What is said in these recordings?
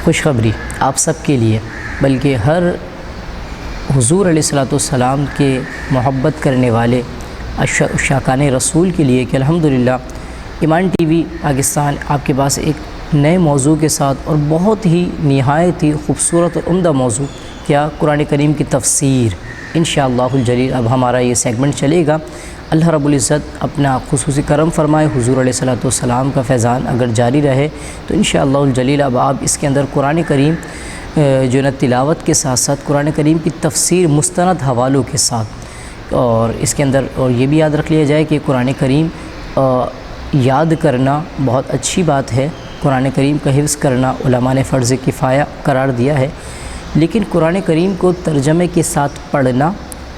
خوشخبری آپ سب کے لیے، بلکہ ہر حضور علیہ الصلوۃ والسلام کے محبت کرنے والے عشاقان رسول کے لیے کہ الحمدللہ ایمان ٹی وی پاکستان آپ کے پاس ایک نئے موضوع کے ساتھ اور بہت ہی نہایت ہی خوبصورت اور عمدہ موضوع کیا قرآن کریم کی تفسیر انشاءاللہ الجلیل اب ہمارا یہ سیگمنٹ چلے گا۔ اللہ رب العزت اپنا خصوصی کرم فرمائے، حضور علیہ الصلوۃ والسلام کا فیضان اگر جاری رہے تو انشاءاللہ الجلیل اب آپ اس کے اندر قرآن کریم جو ہے تلاوت کے ساتھ ساتھ قرآن کریم کی تفسیر مستند حوالوں کے ساتھ، اور اس کے اندر اور یہ بھی یاد رکھ لیا جائے کہ قرآن کریم یاد کرنا بہت اچھی بات ہے، قرآن کریم کا حفظ کرنا علماء نے فرض کفایہ قرار دیا ہے، لیکن قرآن کریم کو ترجمے کے ساتھ پڑھنا،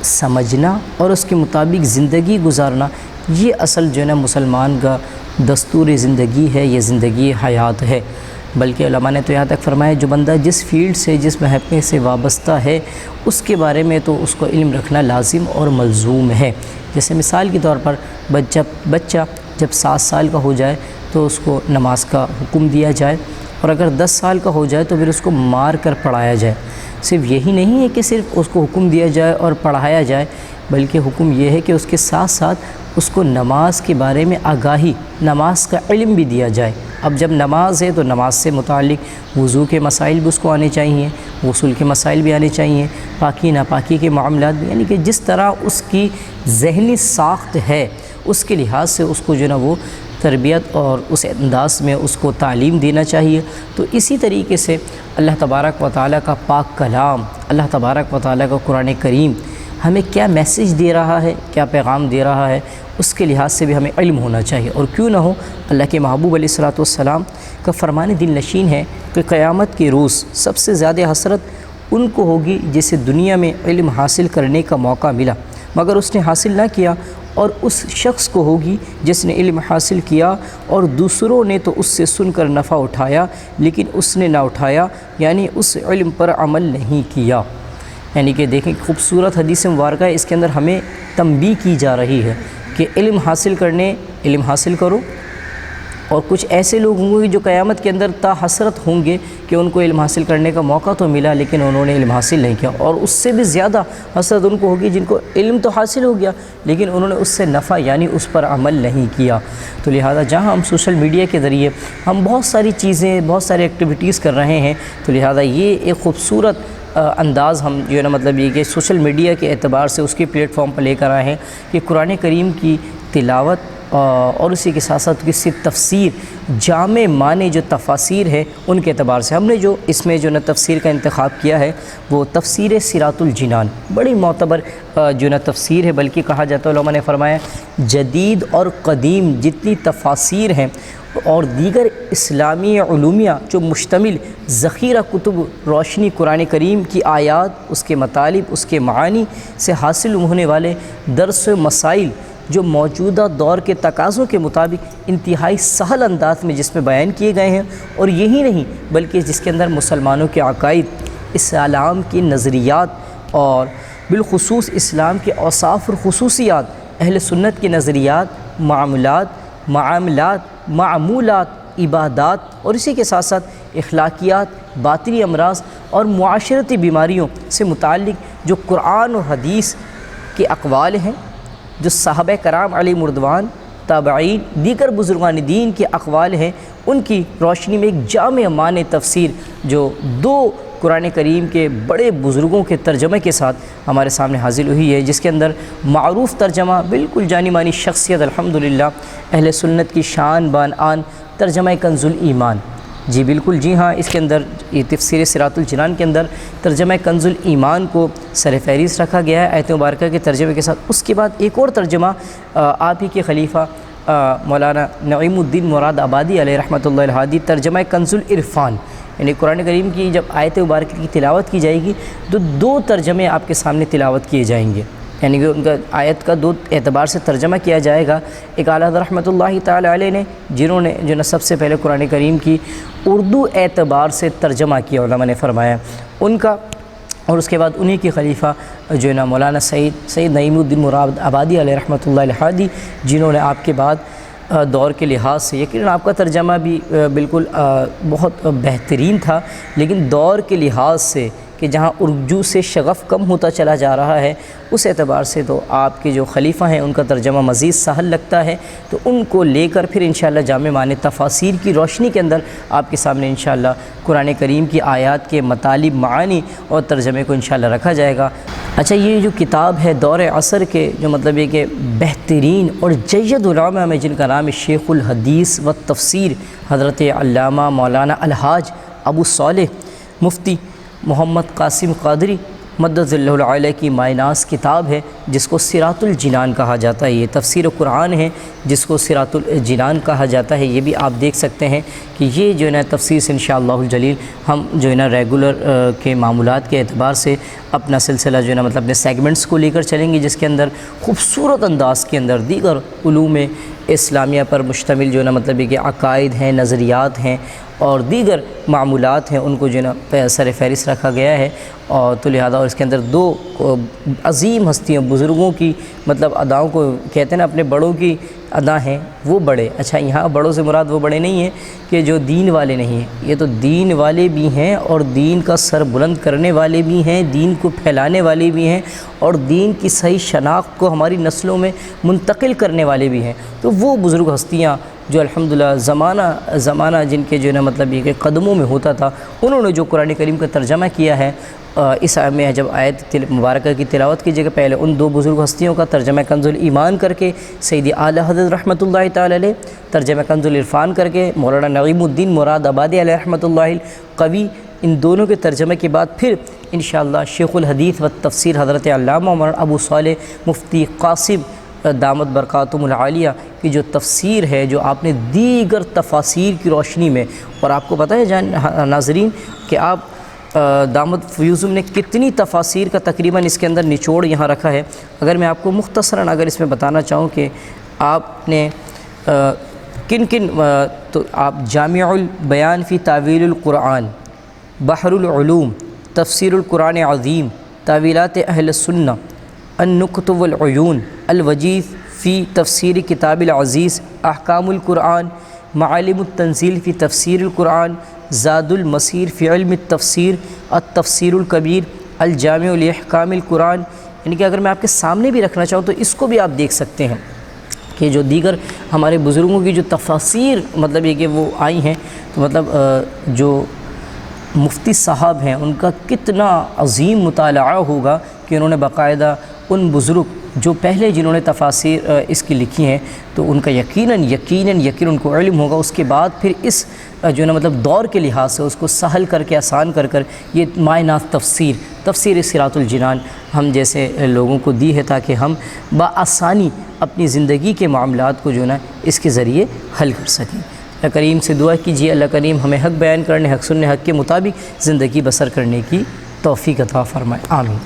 سمجھنا اور اس کے مطابق زندگی گزارنا یہ اصل جو ہے نا مسلمان کا دستور زندگی ہے، یہ زندگی حیات ہے۔ بلکہ علماء نے تو یہاں تک فرمایا جو بندہ جس فیلڈ سے جس محکمے سے وابستہ ہے اس کے بارے میں تو اس کو علم رکھنا لازم اور ملزوم ہے۔ جیسے مثال کے طور پر بچہ جب 7 سال کا ہو جائے تو اس کو نماز کا حکم دیا جائے، اور اگر 10 سال کا ہو جائے تو پھر اس کو مار کر پڑھایا جائے۔ صرف یہی نہیں ہے کہ صرف اس کو حکم دیا جائے اور پڑھایا جائے، بلکہ حکم یہ ہے کہ اس کے ساتھ ساتھ اس کو نماز کے بارے میں آگاہی، نماز کا علم بھی دیا جائے۔ اب جب نماز ہے تو نماز سے متعلق وضو کے مسائل بھی اس کو آنے چاہیے، غسل کے مسائل بھی آنے چاہیے، پاکی ناپاکی کے معاملات بھی، یعنی کہ جس طرح اس کی ذہنی ساخت ہے اس کے لحاظ سے اس کو جو ہے نا وہ تربیت اور اس انداز میں اس کو تعلیم دینا چاہیے۔ تو اسی طریقے سے اللہ تبارک و تعالیٰ کا پاک کلام، اللہ تبارک و تعالیٰ کا قرآن کریم ہمیں کیا میسیج دے رہا ہے، کیا پیغام دے رہا ہے، اس کے لحاظ سے بھی ہمیں علم ہونا چاہیے۔ اور کیوں نہ ہو، اللہ کے محبوب علیہ الصلوۃ والسلام کا فرمان دل نشین ہے کہ قیامت کے روز سب سے زیادہ حسرت ان کو ہوگی جسے دنیا میں علم حاصل کرنے کا موقع ملا مگر اس نے حاصل نہ کیا، اور اس شخص کو ہوگی جس نے علم حاصل کیا اور دوسروں نے تو اس سے سن کر نفع اٹھایا لیکن اس نے نہ اٹھایا، یعنی اس علم پر عمل نہیں کیا۔ یعنی کہ دیکھیں خوبصورت حدیث مبارکہ ہے، اس کے اندر ہمیں تنبیہ کی جا رہی ہے کہ علم حاصل کرو، اور کچھ ایسے لوگ ہوں گے جو قیامت کے اندر تا حسرت ہوں گے کہ ان کو علم حاصل کرنے کا موقع تو ملا لیکن انہوں نے علم حاصل نہیں کیا، اور اس سے بھی زیادہ حسرت ان کو ہوگی جن کو علم تو حاصل ہو گیا لیکن انہوں نے اس سے نفع یعنی اس پر عمل نہیں کیا۔ تو لہذا جہاں ہم سوشل میڈیا کے ذریعے ہم بہت ساری چیزیں، بہت ساری ایکٹیویٹیز کر رہے ہیں، تو لہذا یہ ایک خوبصورت انداز ہم جو ہے نا مطلب یہ کہ سوشل میڈیا کے اعتبار سے اس کے پلیٹ فارم پر لے کر آئے ہیں کہ قرآن کریم کی تلاوت اور اسی کے ساتھ ساتھ کسی تفسیر، جامع معنی جو تفاسیر ہے ان کے اعتبار سے ہم نے جو اس میں جو نا تفسیر کا انتخاب کیا ہے وہ تفسیر صراط الجنان، بڑی معتبر جو نا تفسیر ہے، بلکہ کہا جاتا ہے علماء نے فرمایا جدید اور قدیم جتنی تفاسیر ہیں اور دیگر اسلامی علومیہ جو مشتمل ذخیرہ کتب روشنی قرآن کریم کی آیات، اس کے مطالب، اس کے معانی سے حاصل ہونے والے درس و مسائل جو موجودہ دور کے تقاضوں کے مطابق انتہائی سہل انداز میں جس میں بیان کیے گئے ہیں، اور یہی نہیں بلکہ جس کے اندر مسلمانوں کے عقائد، اسلام کی نظریات اور بالخصوص اسلام کے اوصاف اور خصوصیات، اہل سنت کے نظریات، معمولات، عبادات اور اسی کے ساتھ ساتھ اخلاقیات، باطنی امراض اور معاشرتی بیماریوں سے متعلق جو قرآن اور حدیث کے اقوال ہیں، جو صحابہ کرام علیہ مردوان، تابعین، دیگر بزرگان دین کے اقوال ہیں، ان کی روشنی میں ایک جامع معنی تفسیر جو 2 قرآن کریم کے بڑے بزرگوں کے ترجمے کے ساتھ ہمارے سامنے حاضر ہوئی ہے، جس کے اندر معروف ترجمہ بالکل جانی مانی شخصیت الحمدللہ اہل سنت کی شان بان آن ترجمہ کنز الایمان، جی بالکل، جی ہاں، اس کے اندر یہ تفسیر صراط الجنان کے اندر ترجمہ کنز الایمان کو سر فہرست رکھا گیا ہے آیت مبارکہ کے ترجمے کے ساتھ۔ اس کے بعد ایک اور ترجمہ آپ ہی کے خلیفہ مولانا نعیم الدین مراد آبادی علیہ رحمۃ اللہ الہادی، ترجمہ کنز العرفان، یعنی قرآن کریم کی جب آیت مبارکہ کی تلاوت کی جائے گی تو 2 ترجمے آپ کے سامنے تلاوت کیے جائیں گے، یعنی کہ ان کا آیت کا 2 اعتبار سے ترجمہ کیا جائے گا۔ ایک اعلیٰ حضرت رحمۃ اللہ تعالی علیہ نے، جنہوں نے جو سب سے پہلے قرآن کریم کی اردو اعتبار سے ترجمہ کیا، علماء نے فرمایا ان کا، اور اس کے بعد انہی کے خلیفہ جو ہے نا مولانا سید نعیم الدین مراد آبادی علیہ رحمۃ اللہ الہادی، جنہوں نے آپ کے بعد دور کے لحاظ سے یقیناً آپ کا ترجمہ بھی بالکل بہت بہترین تھا، لیکن دور کے لحاظ سے کہ جہاں اردو سے شغف کم ہوتا چلا جا رہا ہے، اس اعتبار سے تو آپ کے جو خلیفہ ہیں ان کا ترجمہ مزید سہل لگتا ہے، تو ان کو لے کر پھر انشاءاللہ جامع معنی تفاسیر کی روشنی کے اندر آپ کے سامنے انشاءاللہ قرآن کریم کی آیات کے مطالب، معانی اور ترجمے کو انشاءاللہ رکھا جائے گا۔ اچھا، یہ جو کتاب ہے دور عصر کے جو مطلب یہ کہ بہترین اور جید علماء میں جن کا نام شیخ الحدیث و تفسیر حضرت علامہ مولانا الحاج ابو صالح مفتی محمد قاسم قادری مدد اللہ العالی کی مائناس کتاب ہے، جس کو صراط الجنان کہا جاتا ہے۔ یہ تفسیر قرآن ہے جس کو صراط الجنان کہا جاتا ہے۔ یہ بھی آپ دیکھ سکتے ہیں کہ یہ جو ہے نا تفسیر سے انشاءاللہ الجلیل ہم جو ہے نا ریگولر کے معمولات کے اعتبار سے اپنا سلسلہ جو ہے نا مطلب اپنے سیگمنٹس کو لے کر چلیں گے، جس کے اندر خوبصورت انداز کے اندر دیگر علوم اسلامیہ پر مشتمل جو ہے نا مطلب یہ کہ عقائد ہیں، نظریات ہیں اور دیگر معمولات ہیں، ان کو جو ہے نا سر فہرست رکھا گیا ہے۔ اور تو لہذا اور اس کے اندر دو عظیم ہستیوں بزرگوں کی مطلب اداؤں کو کہتے ہیں نا، اپنے بڑوں کی ادا ہیں وہ بڑے۔ اچھا، یہاں بڑوں سے مراد وہ بڑے نہیں ہیں کہ جو دین والے نہیں ہیں، یہ تو دین والے بھی ہیں اور دین کا سر بلند کرنے والے بھی ہیں، دین کو پھیلانے والے بھی ہیں اور دین کی صحیح شناخت کو ہماری نسلوں میں منتقل کرنے والے بھی ہیں۔ تو وہ بزرگ ہستیاں جو الحمدللہ زمانہ جن کے جو ہے نا مطلب یہ کہ قدموں میں ہوتا تھا، انہوں نے جو قرآن کریم کا ترجمہ کیا ہے، اس میں جب آیت مبارکہ کی تلاوت کیجیے گا، پہلے ان دو بزرگ ہستیوں کا ترجمہ کنز الایمان کر کے سیدی اعلیٰ حضرت رحمۃ اللہ تعالی علیہ، ترجمہ کنز العرفان کر کے مولانا نعیم الدین مراد آبادی علیہ رحمۃ اللہ القوی، ان دونوں کے ترجمے کے بعد پھر انشاءاللہ شیخ الحدیث و تفسیر حضرت علامہ مولانا ابو صالح مفتی قاسم دامت برکاتہم العالیہ کی جو تفسیر ہے، جو آپ نے دیگر تفاسیر کی روشنی میں، اور آپ کو پتہ ہے ناظرین کہ آپ دامت فیوزم نے کتنی تفاسیر کا تقریباً اس کے اندر نچوڑ یہاں رکھا ہے۔ اگر میں آپ کو مختصراً اگر اس میں بتانا چاہوں کہ آپ نے کن تو آپ جامع البیان فی تعویل القرآن، بحر العلوم، تفسیر القرآن عظیم، تعویلات اہل السنہ، النکت والعیون، الوجیز فی تفسیر کتاب العزیز، احکام القرآن، معالم التنزیل فی تفسیر القرآن، زاد المسیر فی علم التفسیر، التفسیر الکبیر، الجامع لاحکام القرآن، یعنی کہ اگر میں آپ کے سامنے بھی رکھنا چاہوں تو اس کو بھی آپ دیکھ سکتے ہیں کہ جو دیگر ہمارے بزرگوں کی جو تفاسیر مطلب یہ کہ وہ آئی ہیں، تو مطلب جو مفتی صاحب ہیں ان کا کتنا عظیم مطالعہ ہوگا کہ انہوں نے باقاعدہ ان بزرگ جو پہلے جنہوں نے تفاسیر اس کی لکھی ہیں، تو ان کا یقیناً ان کو علم ہوگا۔ اس کے بعد پھر اس جو ہے نا مطلب دور کے لحاظ سے اس کو سہل کر کے آسان کر یہ مائناس تفسیر صراط الجنان ہم جیسے لوگوں کو دی ہے، تاکہ ہم بآسانی اپنی زندگی کے معاملات کو جو ہے نا اس کے ذریعے حل کر سکیں۔ اللہ کریم سے دعا کیجیے اللہ کریم ہمیں حق بیان کرنے، حق سننے، حق کے مطابق زندگی بسر کرنے کی توفیق عطا فرمائے، آمین۔